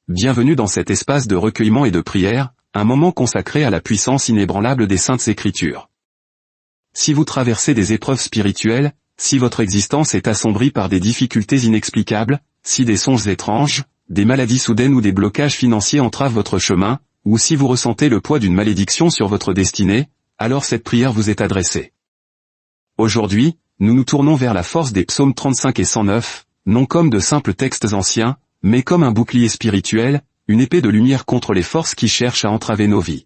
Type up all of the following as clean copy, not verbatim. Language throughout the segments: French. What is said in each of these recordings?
bienvenue dans cet espace de recueillement et de prière, un moment consacré à la puissance inébranlable des Saintes Écritures. Si vous traversez des épreuves spirituelles, si votre existence est assombrie par des difficultés inexplicables, si des songes étranges, des maladies soudaines ou des blocages financiers entravent votre chemin, ou si vous ressentez le poids d'une malédiction sur votre destinée, alors cette prière vous est adressée. Aujourd'hui, nous nous tournons vers la force des psaumes 35 et 109, non comme de simples textes anciens, mais comme un bouclier spirituel, une épée de lumière contre les forces qui cherchent à entraver nos vies.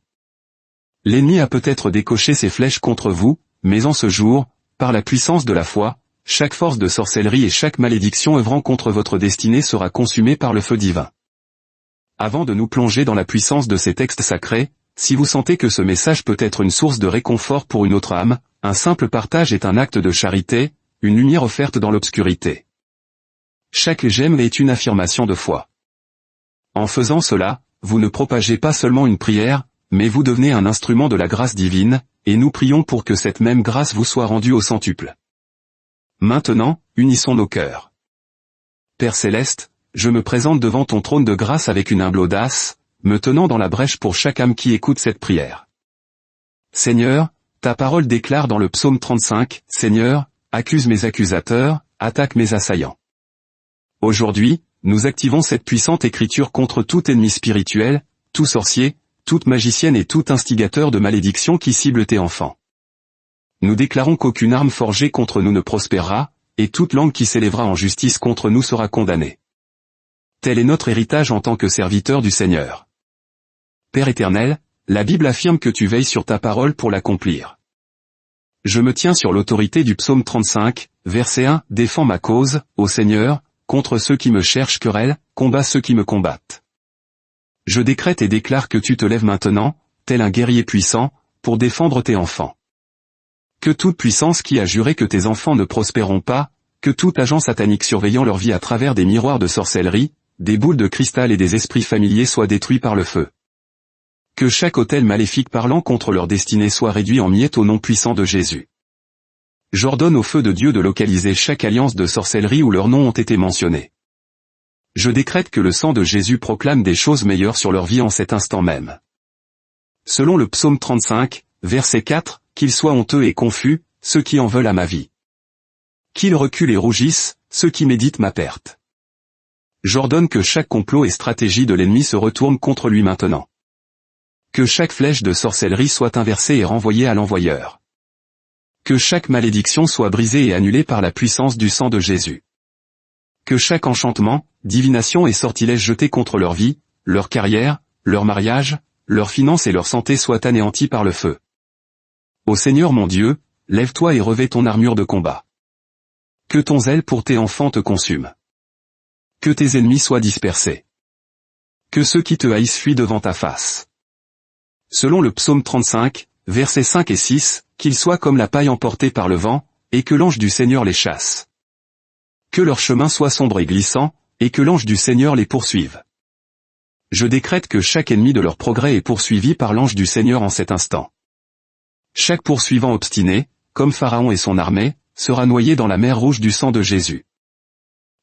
L'ennemi a peut-être décoché ses flèches contre vous, mais en ce jour, par la puissance de la foi, chaque force de sorcellerie et chaque malédiction œuvrant contre votre destinée sera consumée par le feu divin. Avant de nous plonger dans la puissance de ces textes sacrés, si vous sentez que ce message peut être une source de réconfort pour une autre âme, un simple partage est un acte de charité, une lumière offerte dans l'obscurité. Chaque j'aime est une affirmation de foi. En faisant cela, vous ne propagez pas seulement une prière, mais vous devenez un instrument de la grâce divine, et nous prions pour que cette même grâce vous soit rendue au centuple. Maintenant, unissons nos cœurs. Père Céleste, je me présente devant ton trône de grâce avec une humble audace, me tenant dans la brèche pour chaque âme qui écoute cette prière. Seigneur, ta parole déclare dans le psaume 35, Seigneur, accuse mes accusateurs, attaque mes assaillants. Aujourd'hui, nous activons cette puissante écriture contre tout ennemi spirituel, tout sorcier, toute magicienne et tout instigateur de malédiction qui cible tes enfants. Nous déclarons qu'aucune arme forgée contre nous ne prospérera, et toute langue qui s'élèvera en justice contre nous sera condamnée. Tel est notre héritage en tant que serviteurs du Seigneur. Père éternel, la Bible affirme que tu veilles sur ta parole pour l'accomplir. Je me tiens sur l'autorité du psaume 35, verset 1, défends ma cause, ô Seigneur, contre ceux qui me cherchent querelle, combat ceux qui me combattent. Je décrète et déclare que tu te lèves maintenant, tel un guerrier puissant, pour défendre tes enfants. Que toute puissance qui a juré que tes enfants ne prospéreront pas, que tout agent satanique surveillant leur vie à travers des miroirs de sorcellerie, des boules de cristal et des esprits familiers soit détruit par le feu. Que chaque autel maléfique parlant contre leur destinée soit réduit en miettes au nom puissant de Jésus. J'ordonne au feu de Dieu de localiser chaque alliance de sorcellerie où leurs noms ont été mentionnés. Je décrète que le sang de Jésus proclame des choses meilleures sur leur vie en cet instant même. Selon le psaume 35, verset 4, qu'ils soient honteux et confus, ceux qui en veulent à ma vie. Qu'ils reculent et rougissent, ceux qui méditent ma perte. J'ordonne que chaque complot et stratégie de l'ennemi se retourne contre lui maintenant. Que chaque flèche de sorcellerie soit inversée et renvoyée à l'envoyeur. Que chaque malédiction soit brisée et annulée par la puissance du sang de Jésus. Que chaque enchantement, divination et sortilège jetés contre leur vie, leur carrière, leur mariage, leurs finances et leur santé soient anéantis par le feu. Ô Seigneur mon Dieu, lève-toi et revêt ton armure de combat. Que ton zèle pour tes enfants te consume. Que tes ennemis soient dispersés. Que ceux qui te haïssent fuient devant ta face. Selon le psaume 35, versets 5 et 6, qu'ils soient comme la paille emportée par le vent, et que l'ange du Seigneur les chasse. Que leur chemin soit sombre et glissant, et que l'ange du Seigneur les poursuive. Je décrète que chaque ennemi de leur progrès est poursuivi par l'ange du Seigneur en cet instant. Chaque poursuivant obstiné, comme Pharaon et son armée, sera noyé dans la mer rouge du sang de Jésus.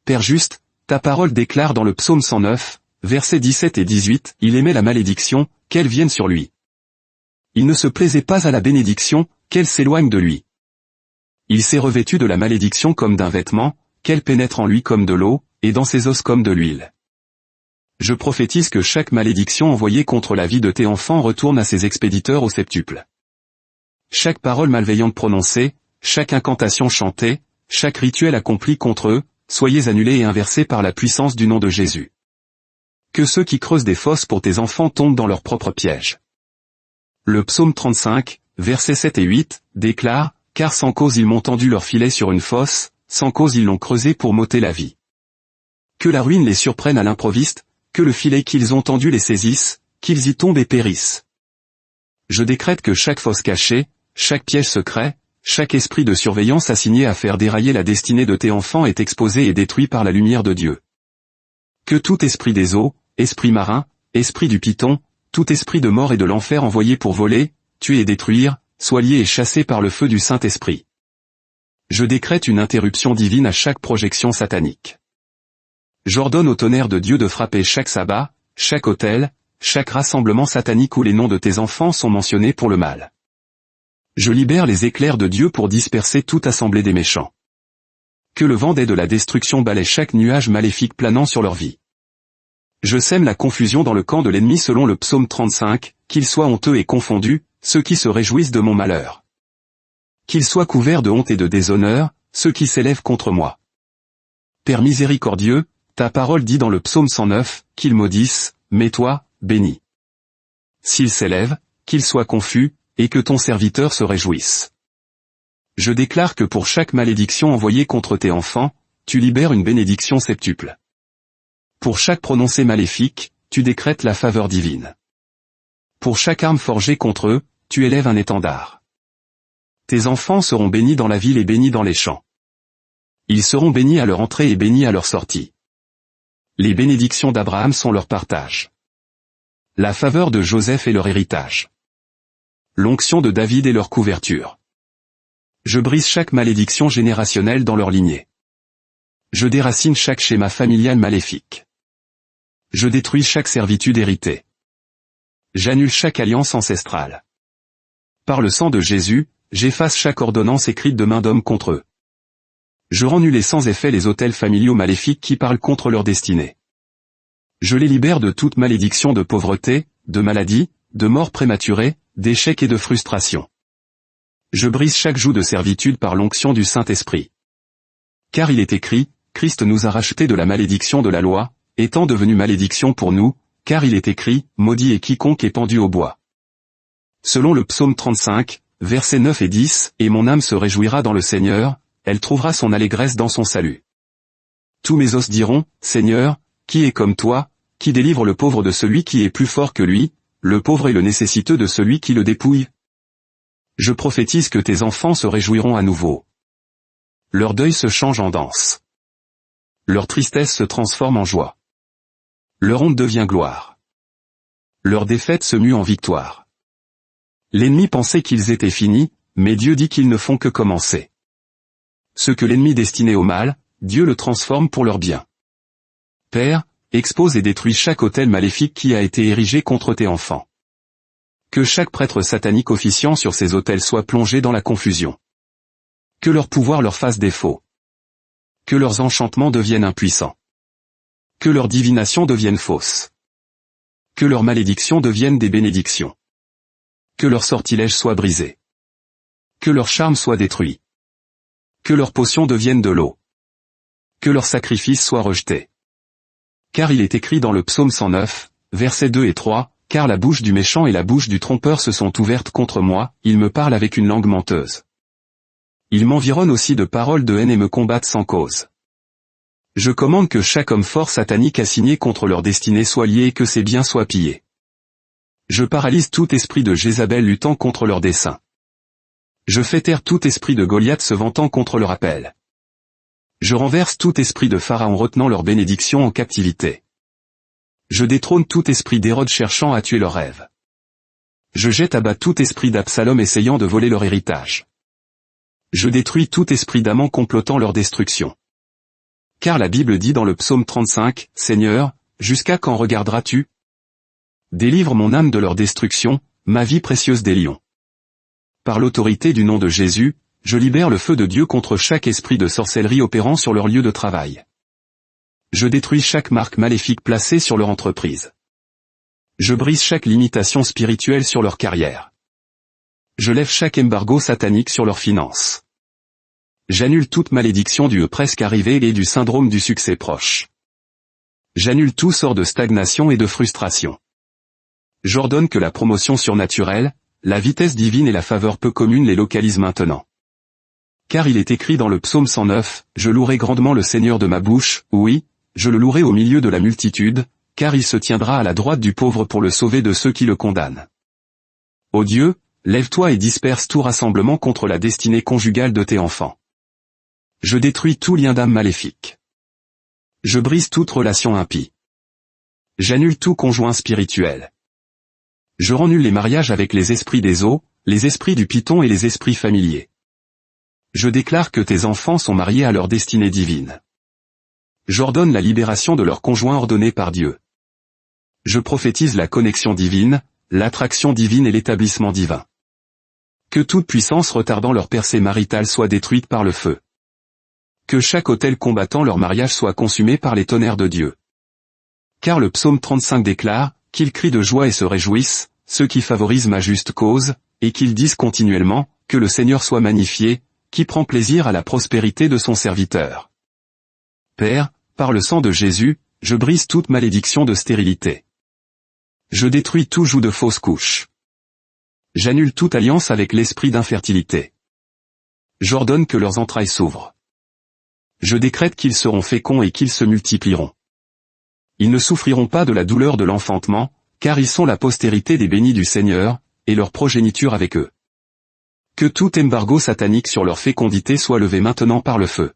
Père juste, ta parole déclare dans le psaume 109, versets 17 et 18, il aimait la malédiction, qu'elle vienne sur lui. Il ne se plaisait pas à la bénédiction, qu'elle s'éloigne de lui. Il s'est revêtu de la malédiction comme d'un vêtement, qu'elle pénètre en lui comme de l'eau, et dans ses os comme de l'huile. Je prophétise que chaque malédiction envoyée contre la vie de tes enfants retourne à ses expéditeurs au septuple. Chaque parole malveillante prononcée, chaque incantation chantée, chaque rituel accompli contre eux, soyez annulés et inversés par la puissance du nom de Jésus. Que ceux qui creusent des fosses pour tes enfants tombent dans leur propre piège. Le psaume 35, versets 7 et 8, déclare, « Car sans cause ils m'ont tendu leur filet sur une fosse, sans cause ils l'ont creusé pour m'ôter la vie. » Que la ruine les surprenne à l'improviste, que le filet qu'ils ont tendu les saisisse, qu'ils y tombent et périssent. Je décrète que chaque fosse cachée, chaque piège secret, chaque esprit de surveillance assigné à faire dérailler la destinée de tes enfants est exposé et détruit par la lumière de Dieu. Que tout esprit des eaux, esprit marin, esprit du python, tout esprit de mort et de l'enfer envoyé pour voler, tuer et détruire, soit lié et chassé par le feu du Saint-Esprit. Je décrète une interruption divine à chaque projection satanique. J'ordonne au tonnerre de Dieu de frapper chaque sabbat, chaque autel, chaque rassemblement satanique où les noms de tes enfants sont mentionnés pour le mal. Je libère les éclairs de Dieu pour disperser toute assemblée des méchants. Que le vent de la destruction balaie chaque nuage maléfique planant sur leur vie. Je sème la confusion dans le camp de l'ennemi selon le psaume 35, qu'ils soient honteux et confondus, ceux qui se réjouissent de mon malheur. Qu'ils soient couverts de honte et de déshonneur, ceux qui s'élèvent contre moi. Père miséricordieux, ta parole dit dans le psaume 109, qu'ils maudissent, mais toi, bénis. S'ils s'élèvent, qu'ils soient confus, et que ton serviteur se réjouisse. Je déclare que pour chaque malédiction envoyée contre tes enfants, tu libères une bénédiction septuple. Pour chaque prononcé maléfique, tu décrètes la faveur divine. Pour chaque arme forgée contre eux, tu élèves un étendard. Tes enfants seront bénis dans la ville et bénis dans les champs. Ils seront bénis à leur entrée et bénis à leur sortie. Les bénédictions d'Abraham sont leur partage. La faveur de Joseph est leur héritage. L'onction de David est leur couverture. Je brise chaque malédiction générationnelle dans leur lignée. Je déracine chaque schéma familial maléfique. Je détruis chaque servitude héritée. J'annule chaque alliance ancestrale. Par le sang de Jésus, j'efface chaque ordonnance écrite de main d'homme contre eux. Je rends nuls et sans effet les autels familiaux maléfiques qui parlent contre leur destinée. Je les libère de toute malédiction de pauvreté, de maladie, de mort prématurée, d'échec et de frustration. Je brise chaque joug de servitude par l'onction du Saint-Esprit. Car il est écrit, Christ nous a rachetés de la malédiction de la loi, étant devenu malédiction pour nous, car il est écrit, maudit est quiconque est pendu au bois. Selon le psaume 35, versets 9 et 10, et mon âme se réjouira dans le Seigneur, elle trouvera son allégresse dans son salut. Tous mes os diront, Seigneur, qui est comme toi, qui délivre le pauvre de celui qui est plus fort que lui, le pauvre et le nécessiteux de celui qui le dépouille? Je prophétise que tes enfants se réjouiront à nouveau. Leur deuil se change en danse. Leur tristesse se transforme en joie. Leur honte devient gloire. Leur défaite se mue en victoire. L'ennemi pensait qu'ils étaient finis, mais Dieu dit qu'ils ne font que commencer. Ce que l'ennemi destinait au mal, Dieu le transforme pour leur bien. Père, expose et détruis chaque autel maléfique qui a été érigé contre tes enfants. Que chaque prêtre satanique officiant sur ces autels soit plongé dans la confusion. Que leur pouvoir leur fasse défaut. Que leurs enchantements deviennent impuissants. Que leurs divinations deviennent fausses. Que leurs malédictions deviennent des bénédictions. Que leurs sortilèges soient brisés. Que leur charme soit détruit. Que leurs potions deviennent de l'eau. Que leurs sacrifices soient rejetés. Car il est écrit dans le psaume 109, versets 2 et 3, car la bouche du méchant et la bouche du trompeur se sont ouvertes contre moi, ils me parlent avec une langue menteuse. Ils m'environnent aussi de paroles de haine et me combattent sans cause. Je commande que chaque homme fort satanique assigné contre leur destinée soit lié et que ses biens soient pillés. Je paralyse tout esprit de Jézabel luttant contre leurs desseins. Je fais taire tout esprit de Goliath se vantant contre leur appel. Je renverse tout esprit de Pharaon retenant leur bénédiction en captivité. Je détrône tout esprit d'Hérode cherchant à tuer leurs rêves. Je jette à bas tout esprit d'Absalom essayant de voler leur héritage. Je détruis tout esprit d'Aman complotant leur destruction. Car la Bible dit dans le psaume 35, Seigneur, jusqu'à quand regarderas-tu? Délivre mon âme de leur destruction, ma vie précieuse des lions. Par l'autorité du nom de Jésus, je libère le feu de Dieu contre chaque esprit de sorcellerie opérant sur leur lieu de travail. Je détruis chaque marque maléfique placée sur leur entreprise. Je brise chaque limitation spirituelle sur leur carrière. Je lève chaque embargo satanique sur leurs finances. J'annule toute malédiction du presque arrivé et du syndrome du succès proche. J'annule tout sort de stagnation et de frustration. J'ordonne que la promotion surnaturelle, la vitesse divine et la faveur peu commune les localisent maintenant. Car il est écrit dans le psaume 109, « Je louerai grandement le Seigneur de ma bouche, oui, je le louerai au milieu de la multitude, car il se tiendra à la droite du pauvre pour le sauver de ceux qui le condamnent. » Ô Dieu, lève-toi et disperse tout rassemblement contre la destinée conjugale de tes enfants. Je détruis tout lien d'âme maléfique. Je brise toute relation impie. J'annule tout conjoint spirituel. Je rends nuls les mariages avec les esprits des eaux, les esprits du python et les esprits familiers. Je déclare que tes enfants sont mariés à leur destinée divine. J'ordonne la libération de leurs conjoints ordonnés par Dieu. Je prophétise la connexion divine, l'attraction divine et l'établissement divin. Que toute puissance retardant leur percée maritale soit détruite par le feu. Que chaque autel combattant leur mariage soit consumé par les tonnerres de Dieu. Car le psaume 35 déclare, qu'ils crient de joie et se réjouissent, ceux qui favorisent ma juste cause, et qu'ils disent continuellement, que le Seigneur soit magnifié, qui prend plaisir à la prospérité de son serviteur. Père, par le sang de Jésus, je brise toute malédiction de stérilité. Je détruis tout joug de fausse couche. J'annule toute alliance avec l'esprit d'infertilité. J'ordonne que leurs entrailles s'ouvrent. Je décrète qu'ils seront féconds et qu'ils se multiplieront. Ils ne souffriront pas de la douleur de l'enfantement, car ils sont la postérité des bénis du Seigneur, et leur progéniture avec eux. Que tout embargo satanique sur leur fécondité soit levé maintenant par le feu.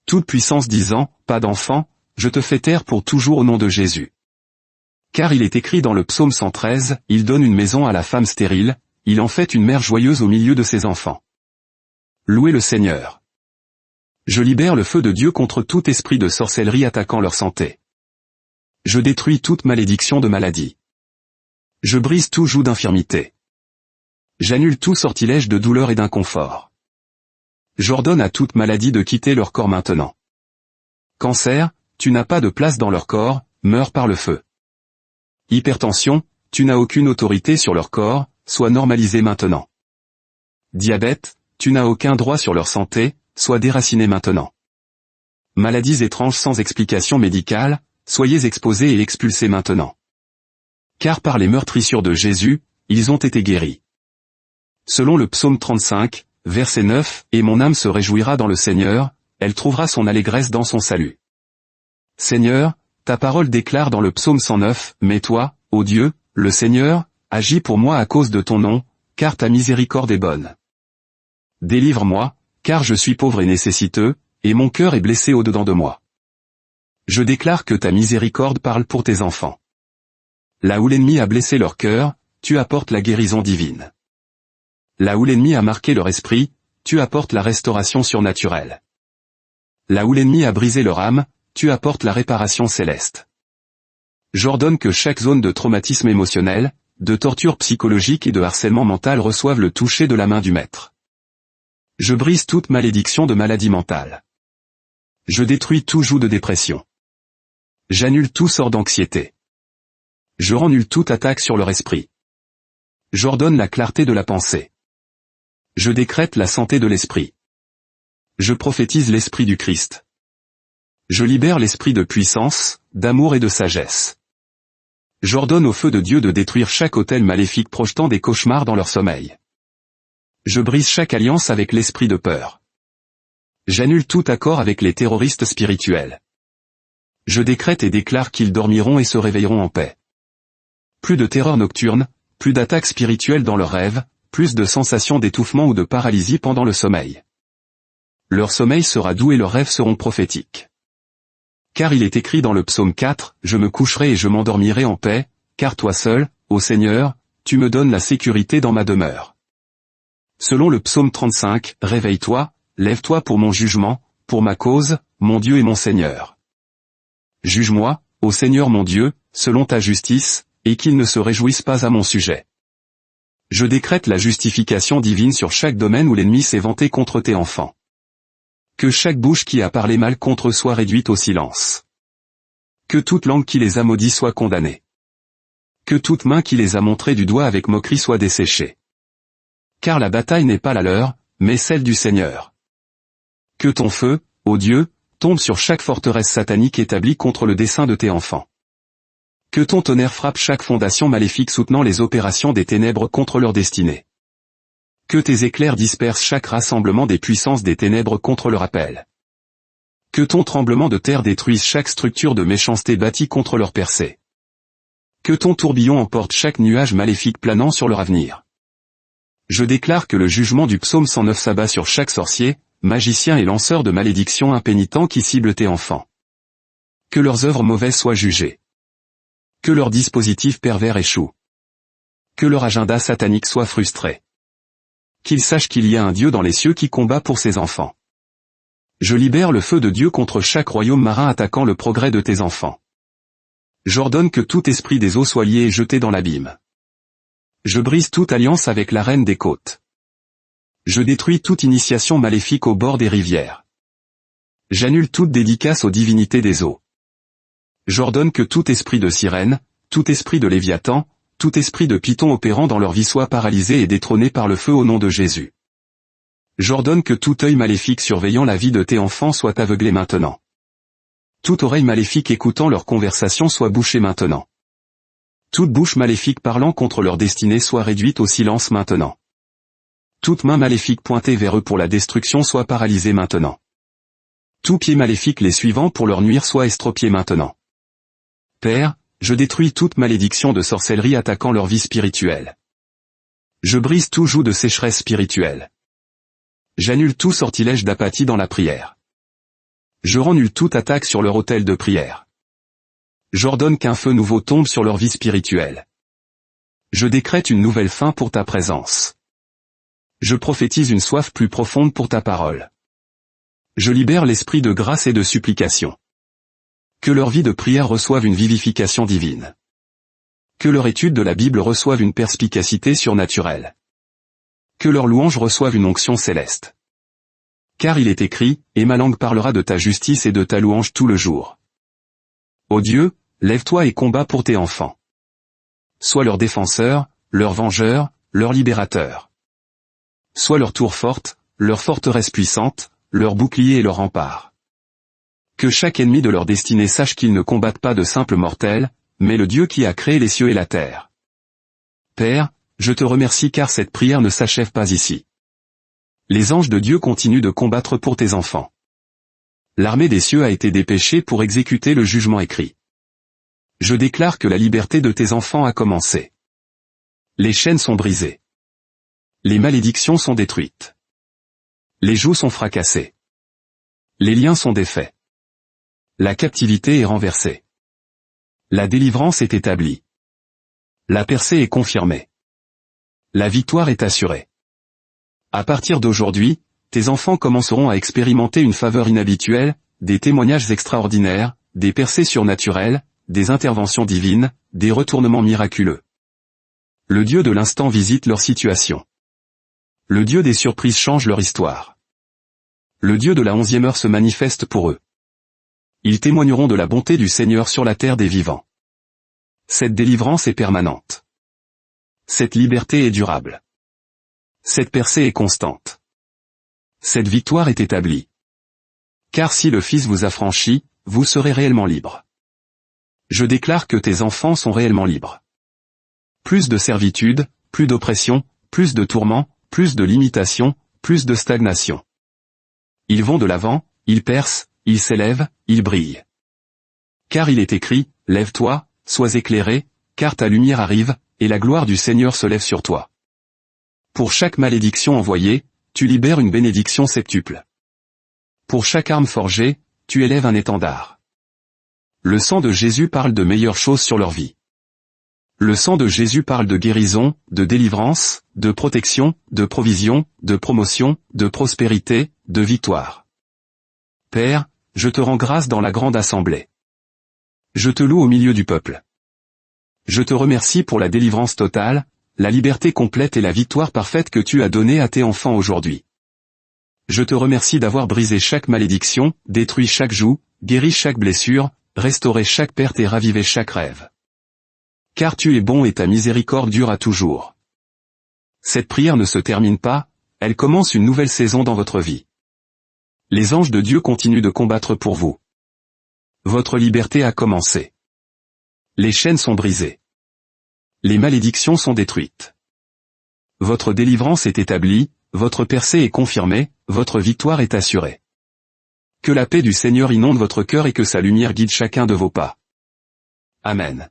Toute puissance disant, pas d'enfant, je te fais taire pour toujours au nom de Jésus. Car il est écrit dans le psaume 113, il donne une maison à la femme stérile, il en fait une mère joyeuse au milieu de ses enfants. Louez le Seigneur. Je libère le feu de Dieu contre tout esprit de sorcellerie attaquant leur santé. Je détruis toute malédiction de maladie. Je brise tout joug d'infirmité. J'annule tout sortilège de douleur et d'inconfort. J'ordonne à toute maladie de quitter leur corps maintenant. Cancer, tu n'as pas de place dans leur corps, meurs par le feu. Hypertension, tu n'as aucune autorité sur leur corps, sois normalisé maintenant. Diabète, tu n'as aucun droit sur leur santé, sois déraciné maintenant. Maladies étranges sans explication médicale, soyez exposés et expulsés maintenant. Car par les meurtrissures de Jésus, ils ont été guéris. Selon le psaume 35, verset 9, « Et mon âme se réjouira dans le Seigneur, elle trouvera son allégresse dans son salut. » Seigneur, ta parole déclare dans le psaume 109, « Mais toi, ô Dieu, le Seigneur, agis pour moi à cause de ton nom, car ta miséricorde est bonne. Délivre-moi, car je suis pauvre et nécessiteux, et mon cœur est blessé au-dedans de moi. Je déclare que ta miséricorde parle pour tes enfants. Là où l'ennemi a blessé leur cœur, tu apportes la guérison divine. Là où l'ennemi a marqué leur esprit, tu apportes la restauration surnaturelle. Là où l'ennemi a brisé leur âme, tu apportes la réparation céleste. J'ordonne que chaque zone de traumatisme émotionnel, de torture psychologique et de harcèlement mental reçoive le toucher de la main du Maître. Je brise toute malédiction de maladie mentale. Je détruis tout joug de dépression. J'annule tout sort d'anxiété. Je rends nulle toute attaque sur leur esprit. J'ordonne la clarté de la pensée. Je décrète la santé de l'esprit. Je prophétise l'esprit du Christ. Je libère l'esprit de puissance, d'amour et de sagesse. J'ordonne au feu de Dieu de détruire chaque autel maléfique projetant des cauchemars dans leur sommeil. Je brise chaque alliance avec l'esprit de peur. J'annule tout accord avec les terroristes spirituels. Je décrète et déclare qu'ils dormiront et se réveilleront en paix. Plus de terreur nocturne, plus d'attaques spirituelles dans leurs rêves, plus de sensations d'étouffement ou de paralysie pendant le sommeil. Leur sommeil sera doux et leurs rêves seront prophétiques. Car il est écrit dans le psaume 4, « Je me coucherai et je m'endormirai en paix, car toi seul, ô Seigneur, tu me donnes la sécurité dans ma demeure. » Selon le psaume 35, « Réveille-toi, lève-toi pour mon jugement, pour ma cause, mon Dieu et mon Seigneur. Juge-moi, ô Seigneur mon Dieu, selon ta justice, et qu'ils ne se réjouissent pas à mon sujet. » Je décrète la justification divine sur chaque domaine où l'ennemi s'est vanté contre tes enfants. Que chaque bouche qui a parlé mal contre eux soit réduite au silence. Que toute langue qui les a maudits soit condamnée. Que toute main qui les a montrés du doigt avec moquerie soit desséchée. Car la bataille n'est pas la leur, mais celle du Seigneur. Que ton feu, ô Dieu, tombe sur chaque forteresse satanique établie contre le dessein de tes enfants. Que ton tonnerre frappe chaque fondation maléfique soutenant les opérations des ténèbres contre leur destinée. Que tes éclairs dispersent chaque rassemblement des puissances des ténèbres contre leur appel. Que ton tremblement de terre détruise chaque structure de méchanceté bâtie contre leur percée. Que ton tourbillon emporte chaque nuage maléfique planant sur leur avenir. Je déclare que le jugement du psaume 109 s'abat sur chaque sorcier, magicien et lanceur de malédictions impénitent qui cible tes enfants. Que leurs œuvres mauvaises soient jugées. Que leurs dispositifs pervers échouent. Que leur agenda satanique soit frustré. Qu'ils sachent qu'il y a un Dieu dans les cieux qui combat pour ses enfants. Je libère le feu de Dieu contre chaque royaume marin attaquant le progrès de tes enfants. J'ordonne que tout esprit des eaux soit lié et jeté dans l'abîme. Je brise toute alliance avec la reine des côtes. Je détruis toute initiation maléfique au bord des rivières. J'annule toute dédicace aux divinités des eaux. J'ordonne que tout esprit de sirène, tout esprit de Léviathan, tout esprit de Python opérant dans leur vie soit paralysé et détrôné par le feu au nom de Jésus. J'ordonne que tout œil maléfique surveillant la vie de tes enfants soit aveuglé maintenant. Toute oreille maléfique écoutant leur conversation soit bouchée maintenant. Toute bouche maléfique parlant contre leur destinée soit réduite au silence maintenant. Toute main maléfique pointée vers eux pour la destruction soit paralysée maintenant. Tout pied maléfique les suivant pour leur nuire soit estropié maintenant. Père, je détruis toute malédiction de sorcellerie attaquant leur vie spirituelle. Je brise tout joug de sécheresse spirituelle. J'annule tout sortilège d'apathie dans la prière. Je rends nulle toute attaque sur leur autel de prière. J'ordonne qu'un feu nouveau tombe sur leur vie spirituelle. Je décrète une nouvelle fin pour ta présence. Je prophétise une soif plus profonde pour ta parole. Je libère l'esprit de grâce et de supplication. Que leur vie de prière reçoive une vivification divine. Que leur étude de la Bible reçoive une perspicacité surnaturelle. Que leur louange reçoive une onction céleste. Car il est écrit, et ma langue parlera de ta justice et de ta louange tout le jour. Ô Dieu, lève-toi et combat pour tes enfants. Sois leur défenseur, leur vengeur, leur libérateur. Sois leur tour forte, leur forteresse puissante, leur bouclier et leur rempart. Que chaque ennemi de leur destinée sache qu'ils ne combattent pas de simples mortels, mais le Dieu qui a créé les cieux et la terre. Père, je te remercie car cette prière ne s'achève pas ici. Les anges de Dieu continuent de combattre pour tes enfants. L'armée des cieux a été dépêchée pour exécuter le jugement écrit. Je déclare que la liberté de tes enfants a commencé. Les chaînes sont brisées. Les malédictions sont détruites. Les jougs sont fracassés. Les liens sont défaits. La captivité est renversée. La délivrance est établie. La percée est confirmée. La victoire est assurée. À partir d'aujourd'hui, tes enfants commenceront à expérimenter une faveur inhabituelle, des témoignages extraordinaires, des percées surnaturelles, des interventions divines, des retournements miraculeux. Le Dieu de l'instant visite leur situation. Le Dieu des surprises change leur histoire. Le Dieu de la 11e heure se manifeste pour eux. Ils témoigneront de la bonté du Seigneur sur la terre des vivants. Cette délivrance est permanente. Cette liberté est durable. Cette percée est constante. Cette victoire est établie. Car si le Fils vous a franchi, vous serez réellement libre. Je déclare que tes enfants sont réellement libres. Plus de servitude, plus d'oppression, plus de tourments, plus de limitation, plus de stagnation. Ils vont de l'avant, ils percent, ils s'élèvent, ils brillent. Car il est écrit, lève-toi, sois éclairé, car ta lumière arrive, et la gloire du Seigneur se lève sur toi. Pour chaque malédiction envoyée, tu libères une bénédiction septuple. Pour chaque arme forgée, tu élèves un étendard. Le sang de Jésus parle de meilleures choses sur leur vie. Le sang de Jésus parle de guérison, de délivrance, de protection, de provision, de promotion, de prospérité, de victoire. Père, je te rends grâce dans la grande assemblée. Je te loue au milieu du peuple. Je te remercie pour la délivrance totale, la liberté complète et la victoire parfaite que tu as donnée à tes enfants aujourd'hui. Je te remercie d'avoir brisé chaque malédiction, détruit chaque joug, guéri chaque blessure, restauré chaque perte et ravivé chaque rêve. Car tu es bon et ta miséricorde dure à toujours. Cette prière ne se termine pas, elle commence une nouvelle saison dans votre vie. Les anges de Dieu continuent de combattre pour vous. Votre liberté a commencé. Les chaînes sont brisées. Les malédictions sont détruites. Votre délivrance est établie, votre percée est confirmée, votre victoire est assurée. Que la paix du Seigneur inonde votre cœur et que sa lumière guide chacun de vos pas. Amen.